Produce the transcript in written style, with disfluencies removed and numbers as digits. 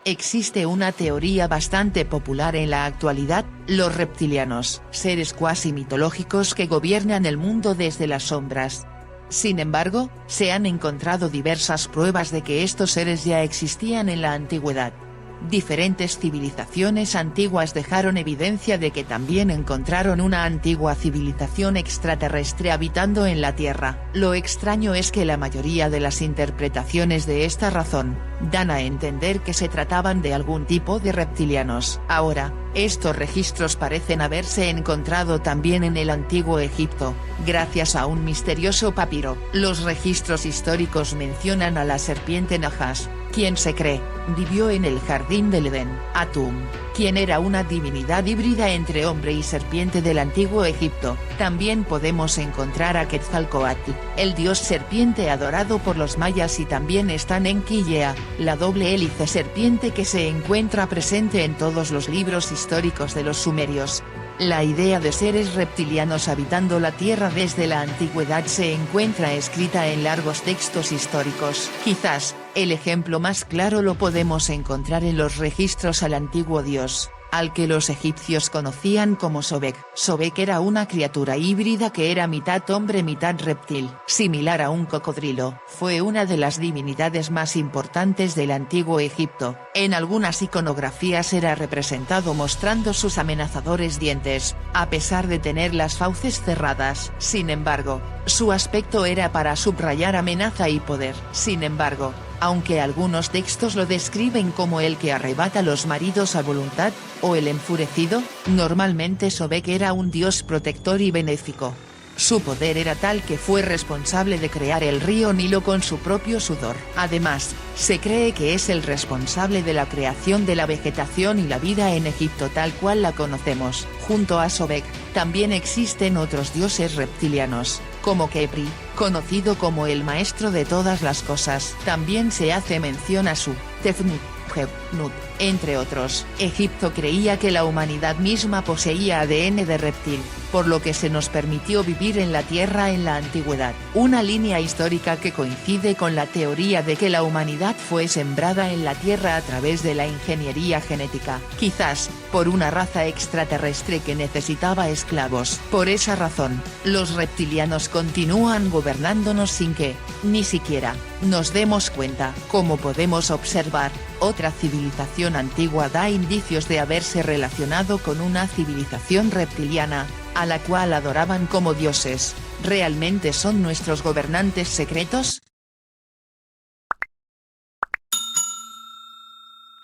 Existe una teoría bastante popular en la actualidad: los reptilianos, seres cuasi mitológicos que gobiernan el mundo desde las sombras. Sin embargo, se han encontrado diversas pruebas de que estos seres ya existían en la antigüedad. Diferentes civilizaciones antiguas dejaron evidencia de que también encontraron una antigua civilización extraterrestre habitando en la Tierra. Lo extraño es que la mayoría de las interpretaciones de esta razón dan a entender que se trataban de algún tipo de reptilianos. Ahora, estos registros parecen haberse encontrado también en el antiguo Egipto, gracias a un misterioso papiro. Los registros históricos mencionan a la serpiente Najas, quien se cree vivió en el jardín del Edén. Atum, quien era una divinidad híbrida entre hombre y serpiente del antiguo Egipto. También podemos encontrar a Quetzalcóatl, el dios serpiente adorado por los mayas, y también están Enki-Yea, la doble hélice serpiente que se encuentra presente en todos los libros históricos de los sumerios. La idea de seres reptilianos habitando la Tierra desde la antigüedad se encuentra escrita en largos textos históricos. Quizás, el ejemplo más claro lo podemos encontrar en los registros al antiguo dios, al que los egipcios conocían como Sobek. Sobek era una criatura híbrida que era mitad hombre mitad reptil. Similar a un cocodrilo, fue una de las divinidades más importantes del antiguo Egipto. En algunas iconografías era representado mostrando sus amenazadores dientes, a pesar de tener las fauces cerradas. Sin embargo, su aspecto era para subrayar amenaza y poder. Sin embargo, aunque algunos textos lo describen como el que arrebata los maridos a voluntad, o el enfurecido, normalmente Sobek era un dios protector y benéfico. Su poder era tal que fue responsable de crear el río Nilo con su propio sudor. Además, se cree que es el responsable de la creación de la vegetación y la vida en Egipto tal cual la conocemos. Junto a Sobek, también existen otros dioses reptilianos, como Khepri, conocido como el maestro de todas las cosas. También se hace mención a Su, Tefnut, Nut, entre otros. Egipto creía que la humanidad misma poseía ADN de reptil, por lo que se nos permitió vivir en la Tierra en la antigüedad. Una línea histórica que coincide con la teoría de que la humanidad fue sembrada en la Tierra a través de la ingeniería genética, quizás, por una raza extraterrestre que necesitaba esclavos. Por esa razón, los reptilianos continúan gobernándonos sin que, ni siquiera, nos demos cuenta. Como podemos observar, otra civilización antigua da indicios de haberse relacionado con una civilización reptiliana, a la cual adoraban como dioses. ¿Realmente son nuestros gobernantes secretos?